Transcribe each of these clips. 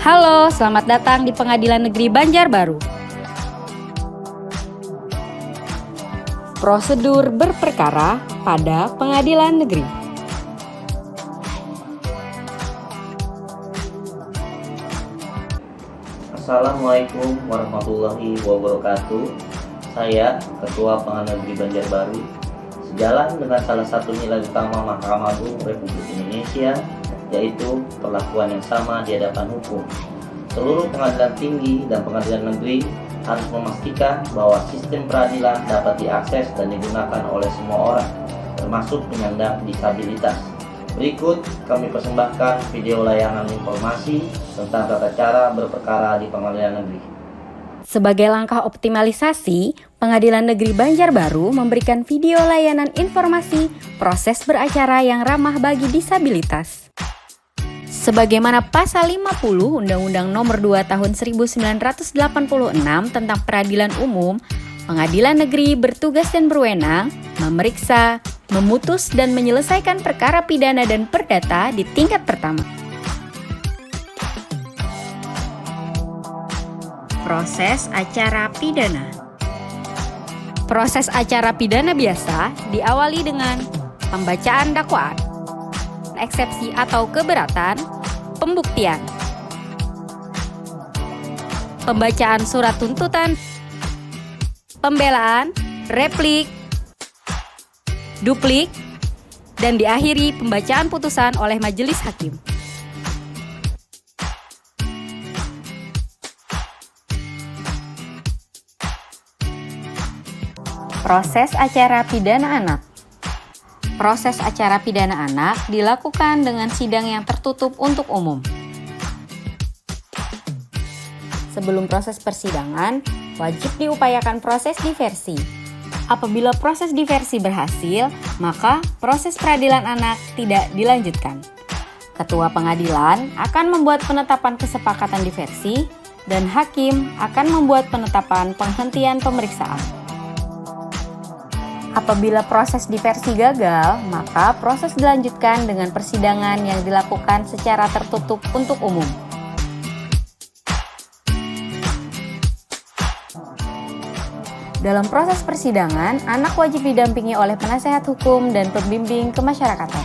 Halo, selamat datang di Pengadilan Negeri Banjarbaru. Prosedur berperkara pada Pengadilan Negeri. Assalamualaikum warahmatullahi wabarakatuh. Saya Ketua Pengadilan Negeri Banjarbaru, sejalan dengan salah satu nilai utama Mahkamah Agung Republik Indonesia, yaitu perlakuan yang sama di hadapan hukum. Seluruh pengadilan tinggi dan pengadilan negeri harus memastikan bahwa sistem peradilan dapat diakses dan digunakan oleh semua orang, termasuk penyandang disabilitas. Berikut kami persembahkan video layanan informasi tentang tata cara berperkara di pengadilan negeri. Sebagai langkah optimalisasi, Pengadilan Negeri Banjarbaru memberikan video layanan informasi proses beracara yang ramah bagi disabilitas. Sebagaimana Pasal 50 Undang-Undang Nomor 2 Tahun 1986 tentang Peradilan Umum, Pengadilan Negeri bertugas dan berwenang memeriksa, memutus dan menyelesaikan perkara pidana dan perdata di tingkat pertama. Proses acara pidana. Proses acara pidana biasa diawali dengan pembacaan dakwaan, eksepsi atau keberatan, pembuktian, pembacaan surat tuntutan, pembelaan, replik, duplik, dan diakhiri pembacaan putusan oleh majelis hakim. Proses acara pidana anak. Proses acara pidana anak dilakukan dengan sidang yang tertutup untuk umum. Sebelum proses persidangan, wajib diupayakan proses diversi. Apabila proses diversi berhasil, maka proses peradilan anak tidak dilanjutkan. Ketua pengadilan akan membuat penetapan kesepakatan diversi dan hakim akan membuat penetapan penghentian pemeriksaan. Apabila proses diversi gagal, maka proses dilanjutkan dengan persidangan yang dilakukan secara tertutup untuk umum. Dalam proses persidangan, anak wajib didampingi oleh penasehat hukum dan pembimbing kemasyarakatan.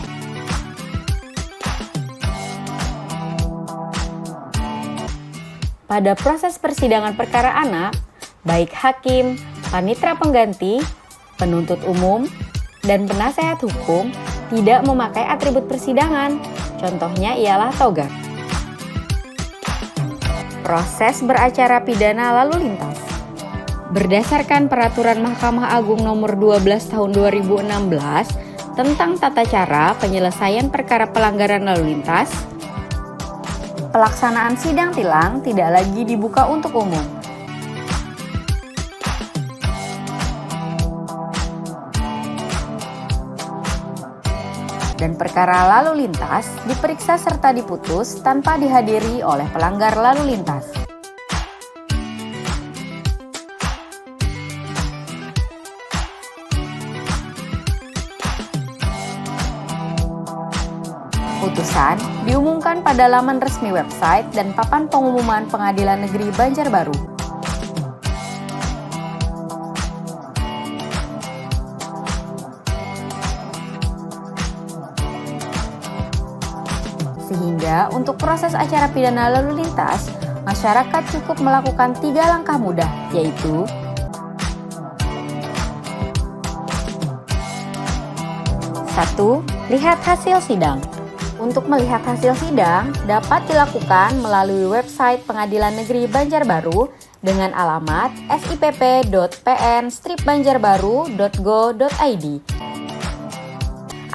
Pada proses persidangan perkara anak, baik hakim, panitera pengganti, penuntut umum, dan penasehat hukum tidak memakai atribut persidangan. Contohnya ialah toga. Proses beracara pidana lalu lintas. Berdasarkan Peraturan Mahkamah Agung Nomor 12 Tahun 2016 tentang tata cara penyelesaian perkara pelanggaran lalu lintas, pelaksanaan sidang tilang tidak lagi dibuka untuk umum. Dan perkara lalu lintas diperiksa serta diputus tanpa dihadiri oleh pelanggar lalu lintas. Putusan diumumkan pada laman resmi website dan papan pengumuman Pengadilan Negeri Banjarbaru. Sehingga untuk proses acara pidana lalu lintas, masyarakat cukup melakukan 3 langkah mudah, yaitu satu, lihat hasil sidang. Untuk melihat hasil sidang, dapat dilakukan melalui website Pengadilan Negeri Banjarbaru dengan alamat sipp.pn-banjarbaru.go.id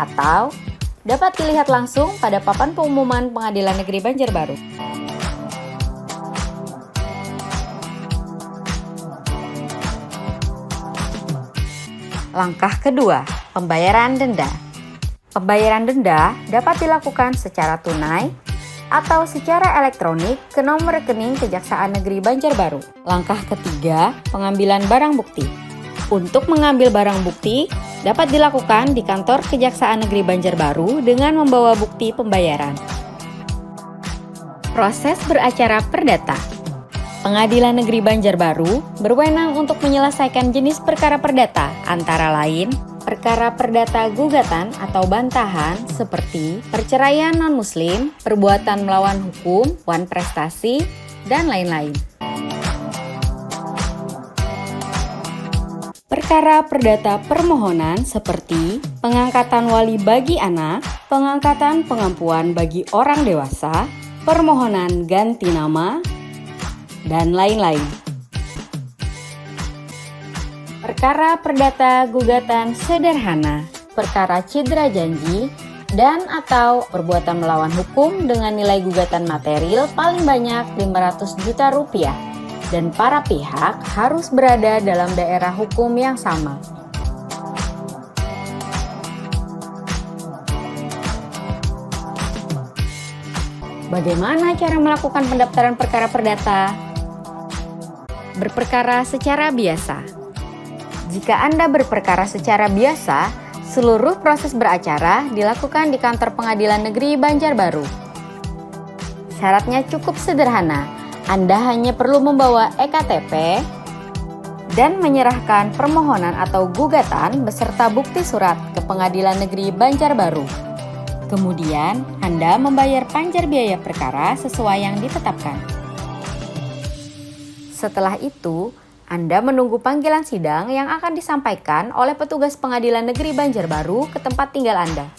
atau dapat dilihat langsung pada papan pengumuman Pengadilan Negeri Banjarbaru. Langkah kedua, pembayaran denda. Pembayaran denda dapat dilakukan secara tunai atau secara elektronik ke nomor rekening Kejaksaan Negeri Banjarbaru. Langkah ketiga, pengambilan barang bukti. Untuk mengambil barang bukti, dapat dilakukan di kantor Kejaksaan Negeri Banjarbaru dengan membawa bukti pembayaran. Proses beracara perdata. Pengadilan Negeri Banjarbaru berwenang untuk menyelesaikan jenis perkara perdata, antara lain perkara perdata gugatan atau bantahan seperti perceraian non-muslim, perbuatan melawan hukum, wan prestasi, dan lain-lain. Perkara perdata permohonan seperti pengangkatan wali bagi anak, pengangkatan pengampuan bagi orang dewasa, permohonan ganti nama, dan lain-lain. Perkara perdata gugatan sederhana, perkara cedera janji, dan atau perbuatan melawan hukum dengan nilai gugatan material paling banyak 500 juta rupiah, dan para pihak harus berada dalam daerah hukum yang sama. Bagaimana cara melakukan pendaftaran perkara perdata? Berperkara secara biasa. Jika Anda berperkara secara biasa, seluruh proses beracara dilakukan di kantor Pengadilan Negeri Banjarbaru. Syaratnya cukup sederhana. Anda hanya perlu membawa EKTP dan menyerahkan permohonan atau gugatan beserta bukti surat ke Pengadilan Negeri Banjarbaru. Kemudian, Anda membayar panjar biaya perkara sesuai yang ditetapkan. Setelah itu, Anda menunggu panggilan sidang yang akan disampaikan oleh petugas Pengadilan Negeri Banjarbaru ke tempat tinggal Anda.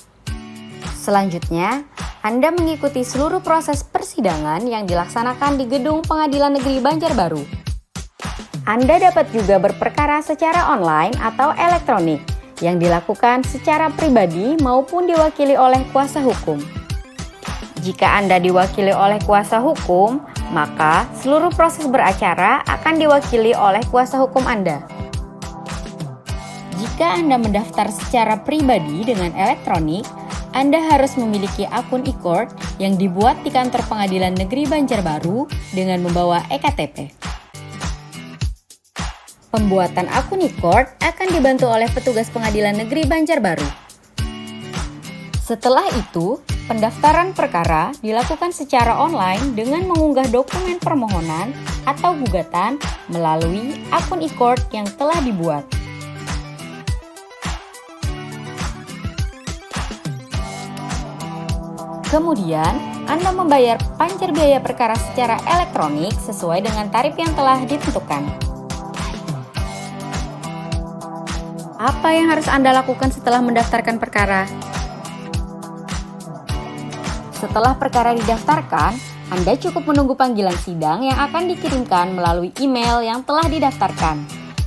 Selanjutnya, Anda mengikuti seluruh proses persidangan yang dilaksanakan di gedung Pengadilan Negeri Banjarbaru. Anda dapat juga berperkara secara online atau elektronik yang dilakukan secara pribadi maupun diwakili oleh kuasa hukum. Jika Anda diwakili oleh kuasa hukum, maka seluruh proses beracara akan diwakili oleh kuasa hukum Anda. Jika Anda mendaftar secara pribadi dengan elektronik, Anda harus memiliki akun e-court yang dibuat di kantor Pengadilan Negeri Banjarbaru dengan membawa EKTP. Pembuatan akun e-court akan dibantu oleh petugas Pengadilan Negeri Banjarbaru. Setelah itu, pendaftaran perkara dilakukan secara online dengan mengunggah dokumen permohonan atau gugatan melalui akun e-court yang telah dibuat. Kemudian, Anda membayar panjar biaya perkara secara elektronik sesuai dengan tarif yang telah ditentukan. Apa yang harus Anda lakukan setelah mendaftarkan perkara? Setelah perkara didaftarkan, Anda cukup menunggu panggilan sidang yang akan dikirimkan melalui email yang telah didaftarkan.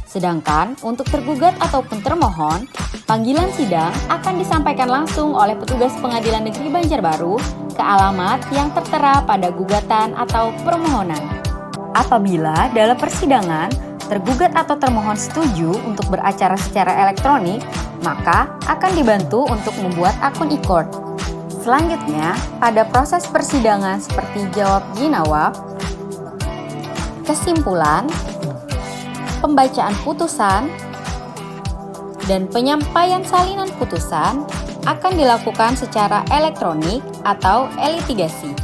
Sedangkan untuk tergugat ataupun termohon, panggilan sidang akan disampaikan langsung oleh petugas Pengadilan Negeri Banjarbaru ke alamat yang tertera pada gugatan atau permohonan. Apabila dalam persidangan, tergugat atau termohon setuju untuk beracara secara elektronik, maka akan dibantu untuk membuat akun e-court. Selanjutnya, pada proses persidangan seperti jawab jinawab, kesimpulan, pembacaan putusan, dan penyampaian salinan putusan akan dilakukan secara elektronik atau e-litigasi.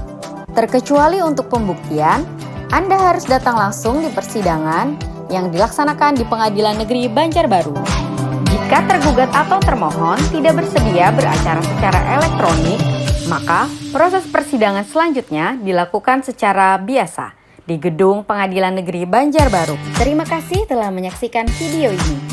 Terkecuali untuk pembuktian, Anda harus datang langsung di persidangan yang dilaksanakan di Pengadilan Negeri Banjarbaru. Jika tergugat atau termohon tidak bersedia beracara secara elektronik, maka proses persidangan selanjutnya dilakukan secara biasa di Gedung Pengadilan Negeri Banjarbaru. Terima kasih telah menyaksikan video ini.